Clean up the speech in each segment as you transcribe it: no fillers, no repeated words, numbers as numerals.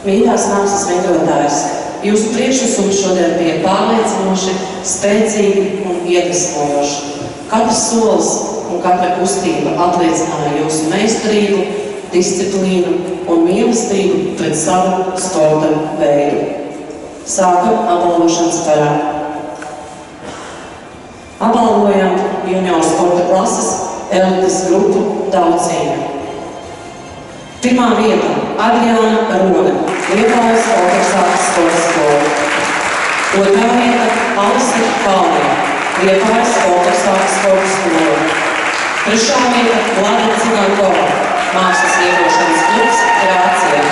Mīļās mākslas veidotājs, jūsu priekšnesumi šodien bija pārliecinoši, spēcīgi un iedvesmojoši. Katrs solis un katra kustība apliecināja jūsu meistarību, disciplīnu un mīlestību pret savu sporta veidu. Sākam apbalvošanas karā. Apbalvojam junioru sporta klases elites grupu Daudzcīņa. Pirmā vieta – Adriāna Rode, Liepājas autosākas sporta skola. Otrā vieta – Alise Kalniņa, Liepājas autosākas sporta skola. Trešā vieta – Vlada Cigankova, mākslas lietošanas klubs Kreācija.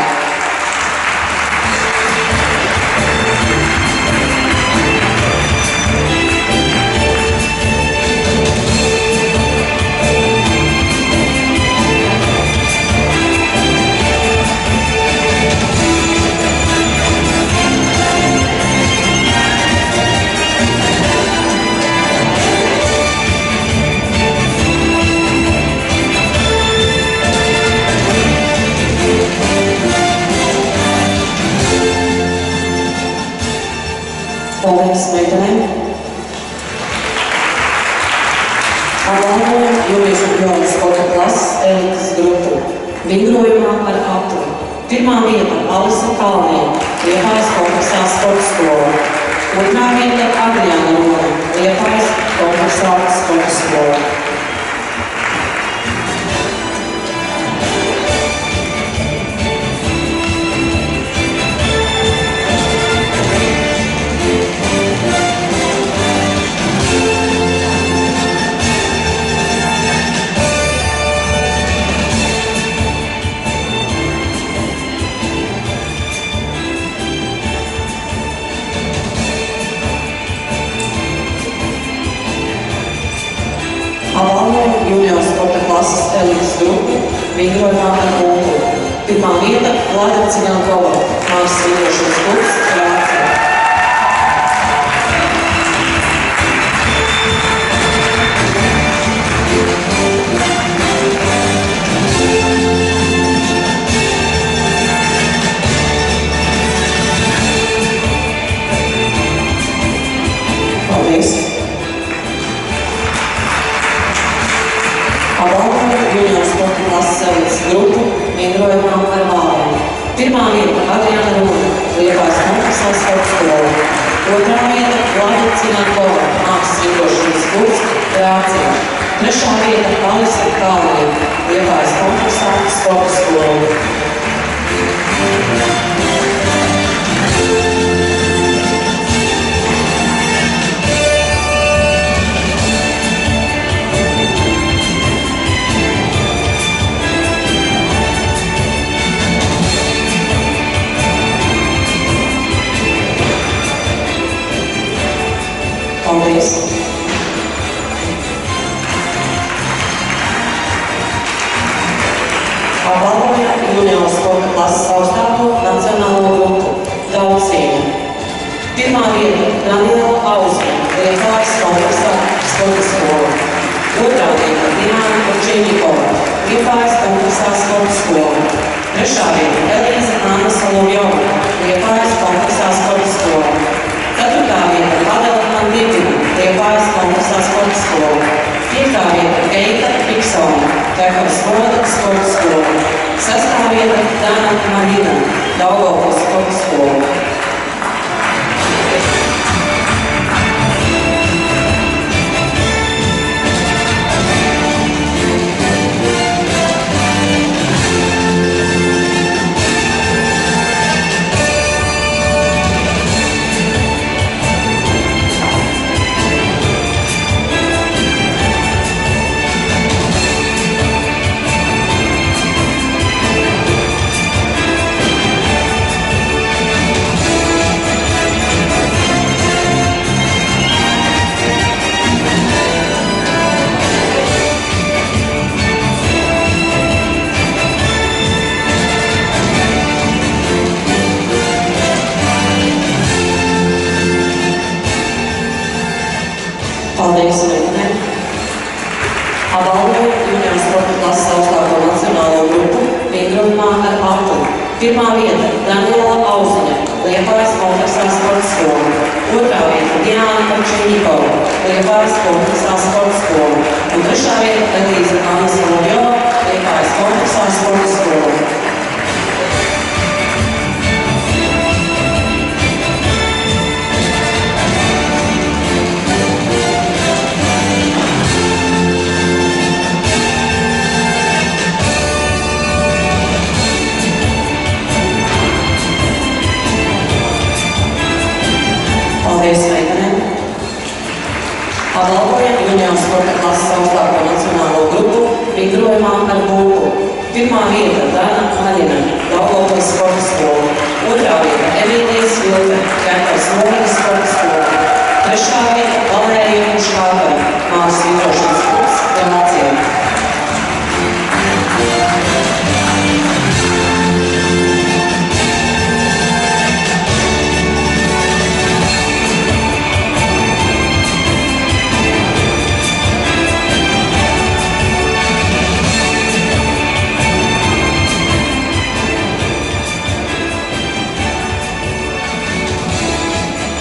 Paldies meitenēm. Apbalvojam Jūlijas un Jonas sporta klases elites grupu. Vingrojumā ar apli. Pirmā vieta – Alise Kalniņa, Liepājas kompleksās sporta skola. Otrā vieta – Adriāna Rode, Liepājas kompleksās sporta skola. Apbalvojam junioru sporta klases elites grupu vingrojumā ar kultūru. Pirmā vieta – Vlada Cigankova, mākslas lietošanas klubs Kreācija. Paldies! Apbalvojam junioru sporta klases elites grupu vingrojumā ar vāriem. Pirmā vieta – Adriāna Rode, Liepājas kompleksās sporta skola. Otrā vieta – Vlada Cigankova, mākslas lietošanas klubs Kreācija. Trešā vieta – Alise Kalniņa, Liepājas kompleksās sporta skola. Paldies! Apbalvojam junioru sporta klases augstāko nacionālo grupu Daudzcīņa. Pirmā vieta – Daniela Auziņa, Liepājas kompleksās sporta skola. Otrā vieta – Diana Kočīņikova, Liepājas kompleksās sporta skola. Trešā vieta – Elīze Anna Solovjova, Liepājas kompleksās sporta skola. Ceturtā vieta – Adela Mandītina, Liepājas kompleksās sporta skola. Piektā vieta – Keita Piksona, Ķekavas Roda sporta skola. Sestā vieta – Dana Marina, Daugavpils sporta skola. Daniela Auziņa, Liepājas kompleksā sporta skola. Otrā vieta Diāna Kačeņikova, Liepājas kompleksā sporta skola. Un trešā vieta Elīza Anna Solovjova, Liepājas kompleksā sporta skola. Paldies meitenēm! Apbalvojam junior sporta klases augstāko nacionālo grupu vingrojumā ar būku. Pirmā vieta Dana Maļina, Daugavpils sporta skola. Otrā vieta Emīlijas Vilke, Kēpers Novidas sporta skola. Trešā vieta Valērija Puškākara, mākslas vingrošanas klubs Galācija.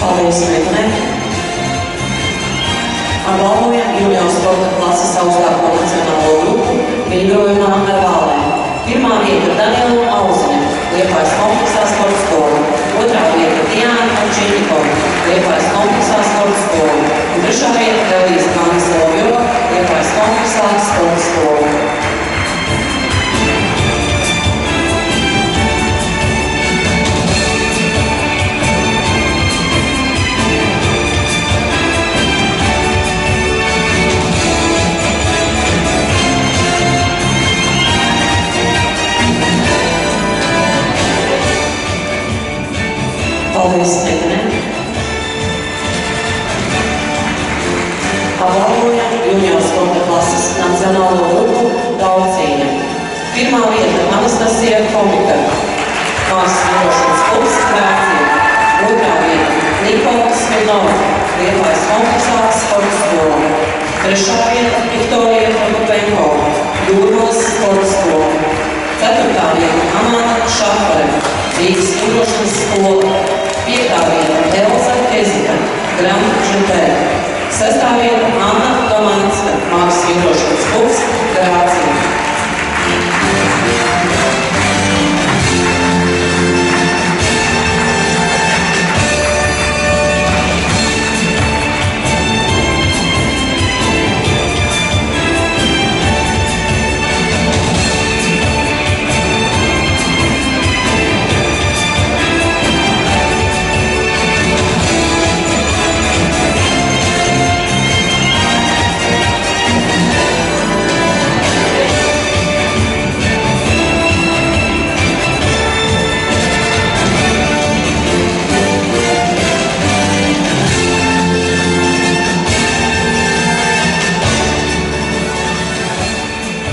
Paldies meitenēm! Apbalvojam junior sporta klases augstāko nacionālo grupu vingrojumā ar vālēm. Pirmā vieta Daniela Auziņa, Liepājas kompleksā sporta skola. Otrā vieta Diāna Kačeņikova, Liepājas kompleksā sporta skola. Un trešā vieta Elīza Anna Solovjova, Liepājas kompleksā sporta skola. Paldies meitenēm! Apbalvojam junior sporta klases nacionālo grupu Daudzcīņa. Pirmā vieta Anastasija Komika, mākslas vingrošanas klubs Grācija. Otrā vieta Nikola Smirnova, Liepājas kompleksā sporta skola. Trešā vieta Viktorija Prokopenkova, Jūrmalas sporta skola. Ceturtā vieta Amanda Šafare, Rīgas vingrošanas skola. Piektā vieta Elza Kezika, Grand Žutē. Sestā vieta Anna Domanska, mākslas vingrošanas klubs Grācija.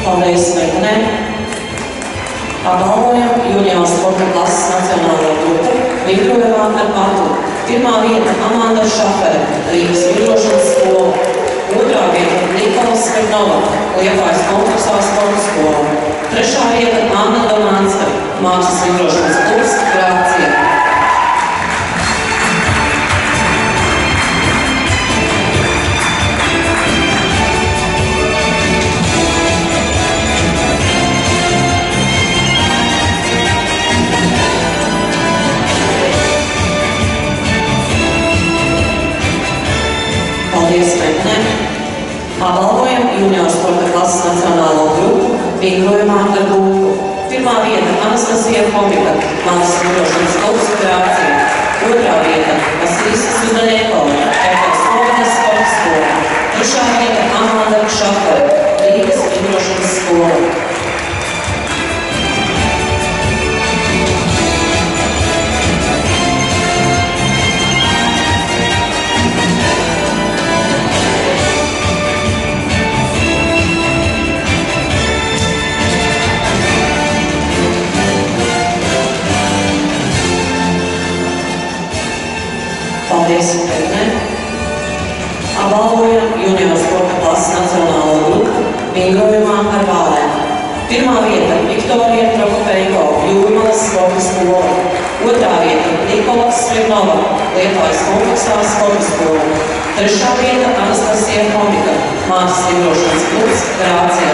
Paldies meitenēm! Apbalvojam junior sporta klases nacionālo grupu vingrojumā ar patu. Pirmā vieta Amanda Šafere, Rīgas vingrošanas skola. Otrā vieta Nikola Smirnova, Liepājas kompleksā sporta skola. Trešā vieta Anna Domanska, mākslas vingrošanas klubs Grācija. Paldies meitenēm! Apbalvojam junior sporta klases nacionālo grupu vingrojumā ar būku. Pirmā vieta Anastasija Komika, mākslas vingrošanas klubs Grācija. Otrā vieta Vasilisa Sudaņekova, Kēpers Novidas sporta skola. Trešā vieta Amanda Šafare, Rīgas vingrošanas skola. Paldies meitenēm! Apbalvojam junior sporta klases nacionālo grupu vingrojumā ar vālēm. Pirmā vieta Viktorija Prokopenkova, Jūrmalas sporta skola. Nova, Liepājas kompleksā sporta skola. 3. vieta Anastasija Komika, mākslas vingrošanas klubs Grācija.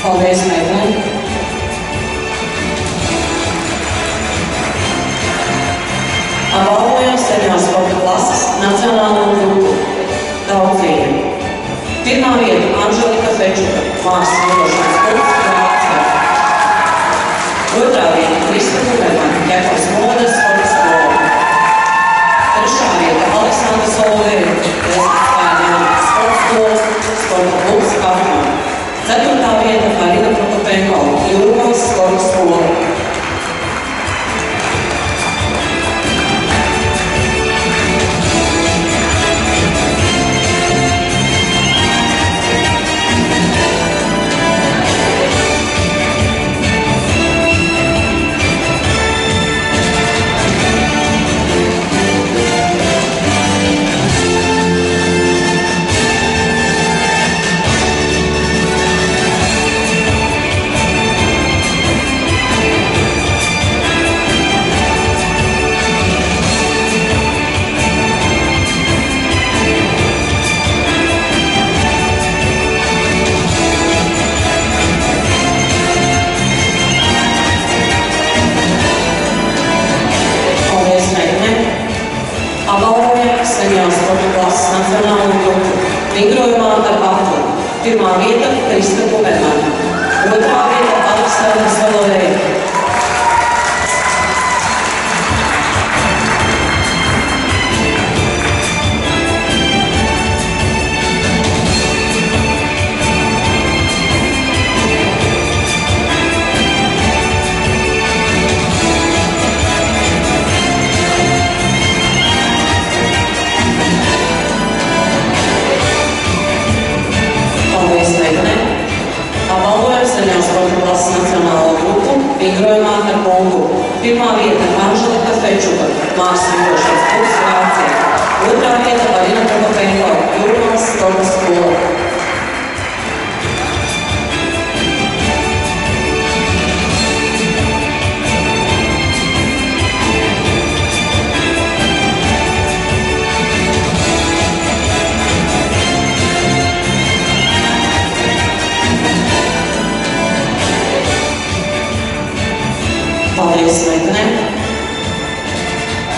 Paldies, meitene! Apbalvojam 7. sporta klases nacionālo grupu Daugavpils. 1. vieta Anželika Fečuka, mākslas vingrošanas klubs Grācija. 2. vieta Krista Kubermana, Ķepavas modes sporta skola. 3. vieta Aleksandra Solveira, sporta skola, sporta klubs Karmana. 4. vieta Marina Prokopenko, Jūrmālas sporta skola. Apbalvojam 7. sporta klases nacionālo grupu vingrojumā ar atli. 1. vieta Krista Kubermana, 2. vieta Aleksandra Solveira. Apbalvojam 7. sporta klases nacionālo grupu vingrojumā ar bungu. 1. vieta Anželika Fečuka, mākslas vingrošanas klubs Grācija. 2. vieta Marina Prokopenko, Jūrmālas sporta skola. Paldies, meitene!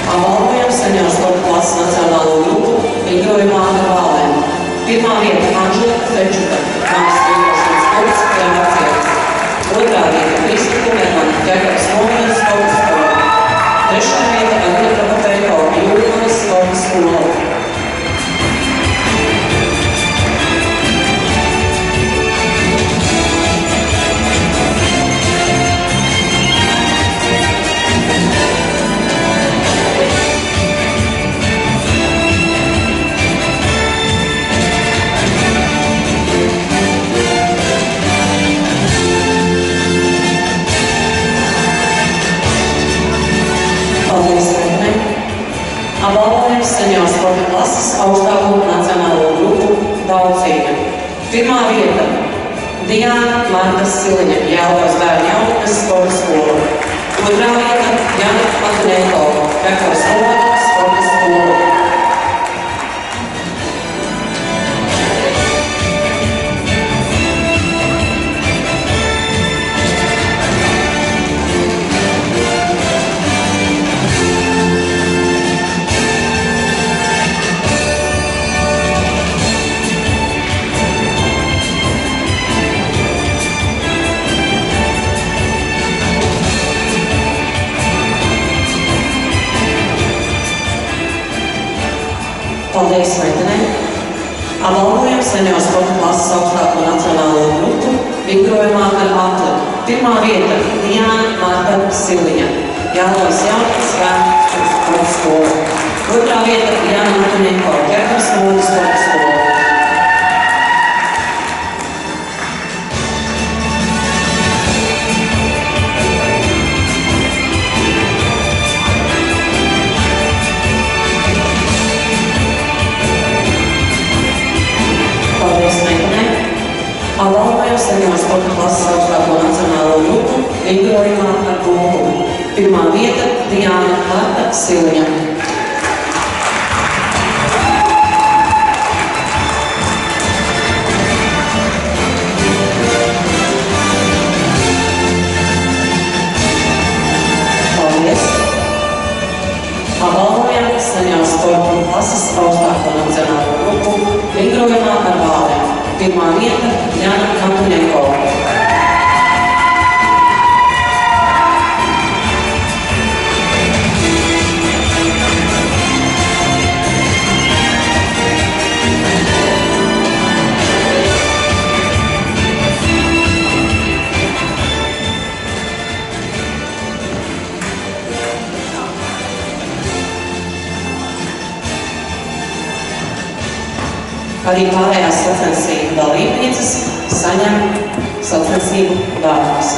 Apbalvojam 7. sporta klases nacionālo grupu vingrojumā ar vālēm. 1. vieta Anželika Fečuka, mākslas vingrošanas klubs Grācija. 2. vieta Krista Kubermana, Ķepavas modes sporta skola. 3. vieta Marina Prokopenko, Jūrmālas sporta skola. Apbalvojam 7. sporta klases augstāko nacionālo grupu Daugavpils. 1. vieta Diana Marta Siliņa, Jelgavas bērnu jaunatnes sporta skola. 2. vieta Jana Matunenko, Ķepavas modes sporta skola. Paldies, meitene! Apbalvojam 7. sporta klases augstāko nacionālo grupu vingrojumā ar atli. 1. vieta Diana Marta Siliņa, Jelgavas jaunatnes bērnu sporta skola. 2. vieta Jana Matunenko, Ķepavas modes sporta senioru sporta klases augstāko nacionālo grupu vingrojumā ar bumbu. Pirmā vieta Diāna Marta Silņa. Apbalvojam senioru sporta klases augstāko nacionālo grupu vingrojumā ar vālēm. Pirmā vieta Jāna Kantuņenko. Arī pārējās sacensību dalībnieces saņem sacensību dāvanas.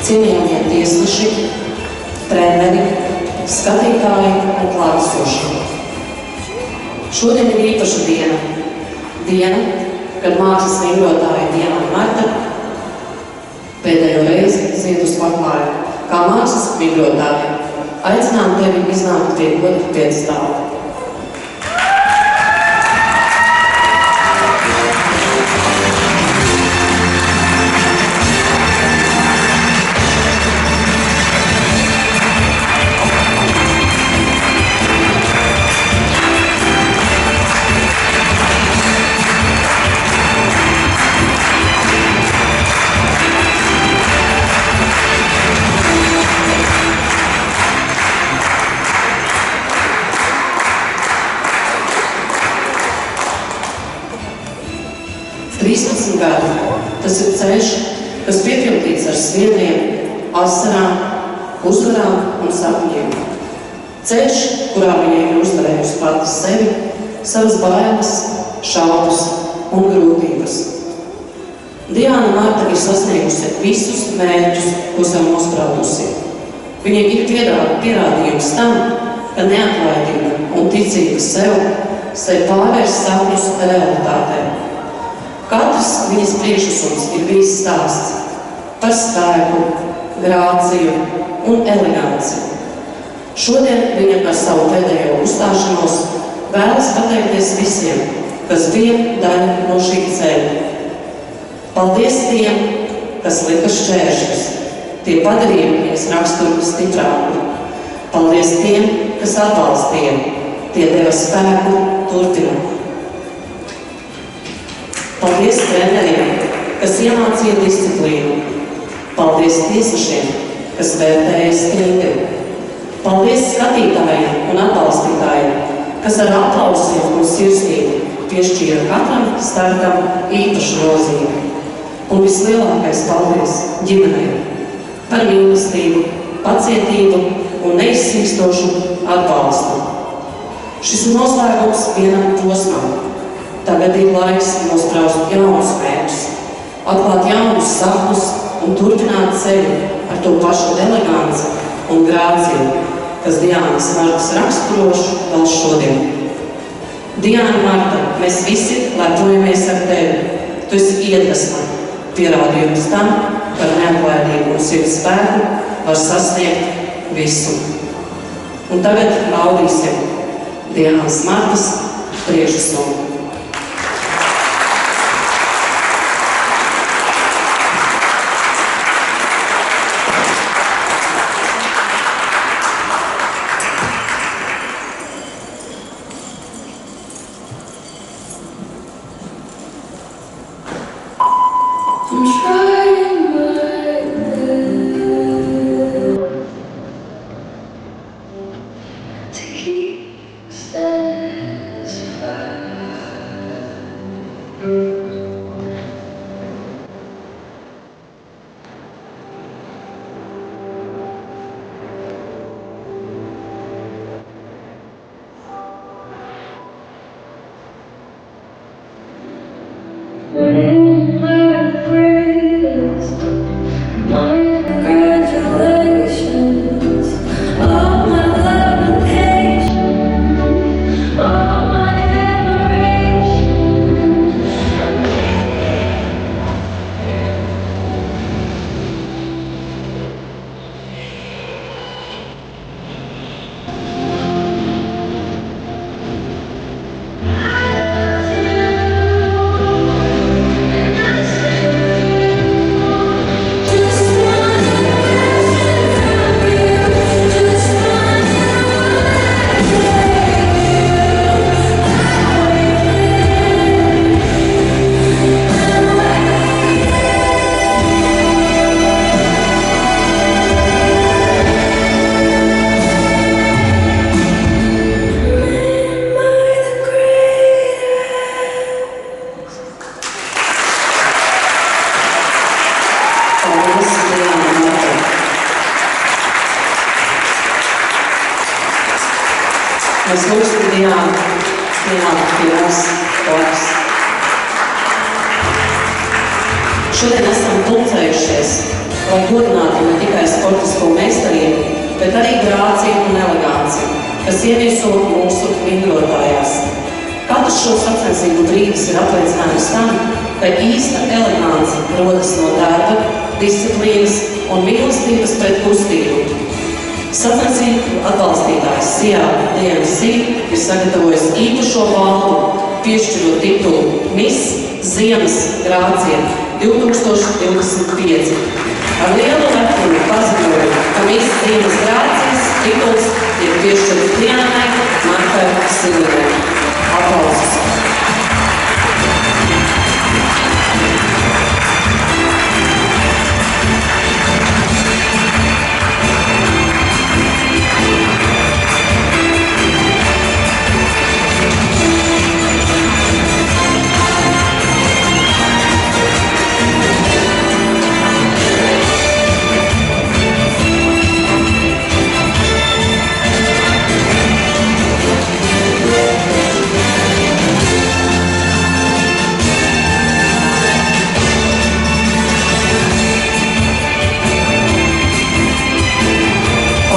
Cienījamie tiesneši, treneri, skatītāji un klātesošie. Šodien ir īpaša diena. Diena, kad mākslas vingrotāja Diāna Marta pēdējo reizi zied uz paklāju. Kā mākslas vingrotāja, aicinām tevi iznākt pie goda piedstāva. Gadu. Tas ir ceļš, kas piepildīts ar sviedriem, asarām, uzvarām un sapņiem. Ceļš, kurā viņa ir uzvarējusi pati sevi, savas bailes, šaubas un grūtības. Diāna Marta ir sasniegusi visus mērķus, ko sev nospraudusi. Viņa ir pierādījums tam, ka neatlaidība un ticība sev pārvērš sapņus realitātē. Katrs viņas priekšnesums ir bijis stāsts par spēku, grāciju un eleganci. Šodien viņa par savu pēdējo uzstāšanos vēlas pateikties visiem, kas bija daļa no šī ceļa. Paldies tiem, kas lika šķēršļus. Tie padarīja viņas raksturu stiprāku. Paldies tiem, kas atbalstīja. Tie deva spēku turpināt. Paldies treneriem, kas iemācīja disciplīnu. Paldies tiesnešiem, kas vērtēja stingri. Paldies skatītājiem un atbalstītājiem, kas ar aplausiem un sirsnību piešķīra katram startam īpašu nozīmi. Un vislielākais paldies ģimenei par mīlestību, pacietību un neizsīkstošu atbalstu. Šis ir noslēgums vienam posmam. Tagad ir laiks nospraust jaunus mērķus, atklāt jaunus sapņus un turpināt ceļu ar to pašu eleganci un grāciju, kas Diānas Martas raksturošu vēl šodien. Diāna Marta, mēs visi lepojamies ar tevi. Tu esi iedvesma, pierādījums tam, ka neatlaidību un sirds spēku var sasniegt visu. Un tagad baudīsim Diānas Martas priekšnesumu. Mēs lūgsim Diānu pienākt pie mums blakus. Šodien esam pulcējušies, lai godinātu ne tikai sportisko meistarību, bet arī grāciju un eleganciju, kas ievieso mūsu vingrotājās. Katrs šo sacensību brīdis ir apliecinājums tam, ka īsta elegance rodas no darba, disciplīnas un mīlestības pret kustību. Sacensību atbalstītājs Sijā DMC ir sagatavojis īpašo balvu, piešķirot titulu Miss Ziemas Grācija 2025. Ar lielu lepnumu paziņoju, ka Miss Ziemas Grācijas tituls ir piešķirts Diānai Martai Silverai. Aplausus!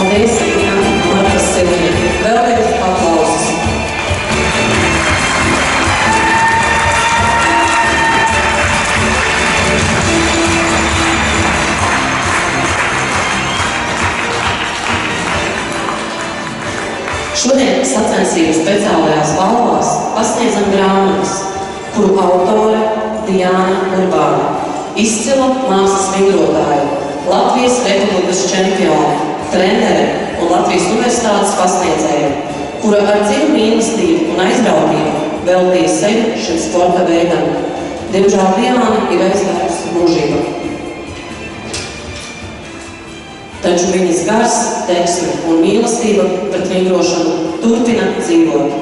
Paldies, Diāna Marta Silverai. Vēlreiz aplausus. Šodien sacensību speciālajās balvās pasniedzam grāmatas, kuru autore Diāna Urbāna, izcila mākslas vingrotāja, Latvijas Republikas čempione, trenere un Latvijas universitātes pasniedzēja, kura ar dziļu mīlestību un aizrautību veltīja sevi šim sporta veidam. Diemžēl Diāna ir aizgājusi mūžībā. Taču viņas gars, deksme un mīlestība pret vingrošanu turpina dzīvot.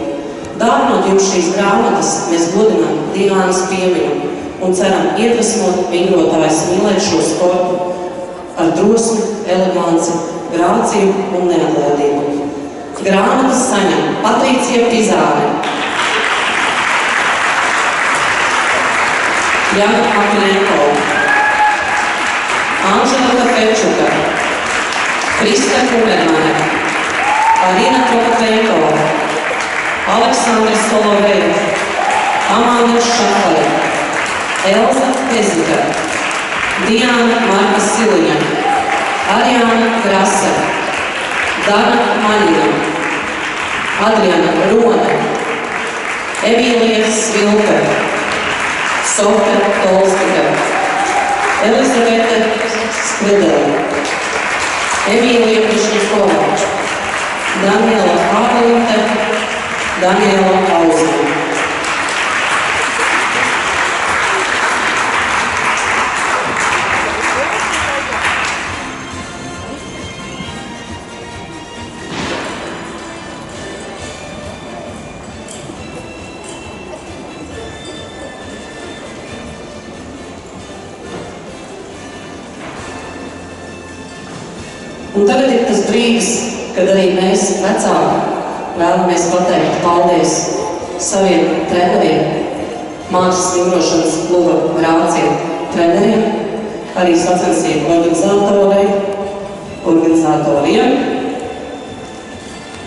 Dāvinot jums šīs grāmatas, mēs godinām Diānas piemiņu un ceram iedvesmot vingrotājus mīlēt šo sportu ar drosmi, eleganci, grāciju un neatlaidību. Grāmatas saņem Patricija Pizāne, Jāna Aklenko, Anželika Fečuka, Krista Kumermane, Arina Prokopenko, Aleksandra Stoloveja, Amanda Šakale, Elza Pezika, Diana Marka Siliņa, Arijāna Grasa, Dana Maņina, Adriana Rone, Emīlija Svilpe, Sofija Tolstika, Elizabete Skvedela, Emīlija Krišņikova, Daniela Āgalinte, Daniela Auzina. Un tagad ir tas brīdis, kad arī mēs, vecāki, vēlamies pateikt paldies saviem treneriem, mākslas vingrošanas kluba Grācija treneriem, arī sacensību organizatoriem.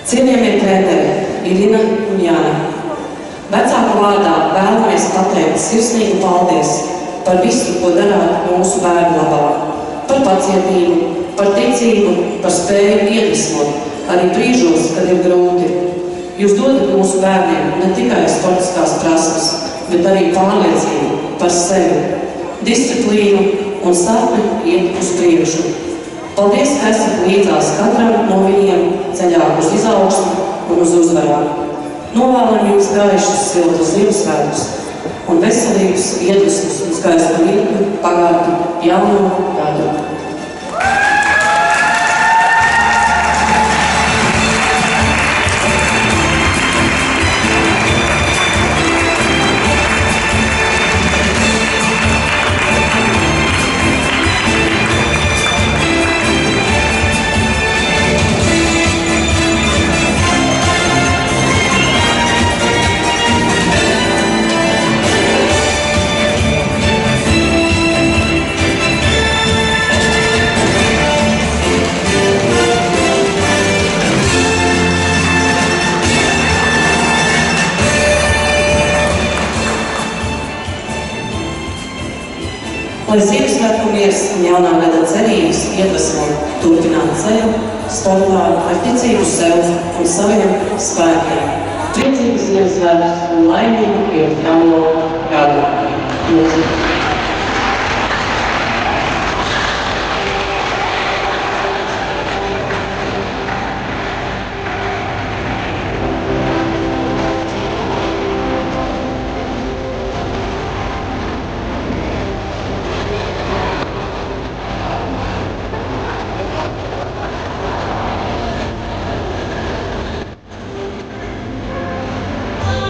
Cienījamie treneri Irina un Jāna, vecāku vārdā vēlamies pateikt sirsnīgu paldies par visu, ko darāt mūsu bērnu labā, par pacietību, par ticību, par spēju iedvesmot arī brīžos, kad ir grūti. Jūs dodat mūsu bērniem ne tikai sportiskās prasmes, bet arī pārliecību par sevi, disciplīnu un sapni iet uz priekšu. Paldies, ka esat līdzās katram no viņiem ceļā uz izaugsmu un uz uzvarām. Novēlam jums gaišus, siltus Ziemassvētkus un veselības iedvesmas un skaistu mirkli pagātu jauno gadu. Lai Ziemassvētku miers un jaunā gada cerības iedvesmo turpināt ceļu, startā ar ticību sev un saviem spēkiem. Priecīgus Ziemassvētkus un laimīgu jauno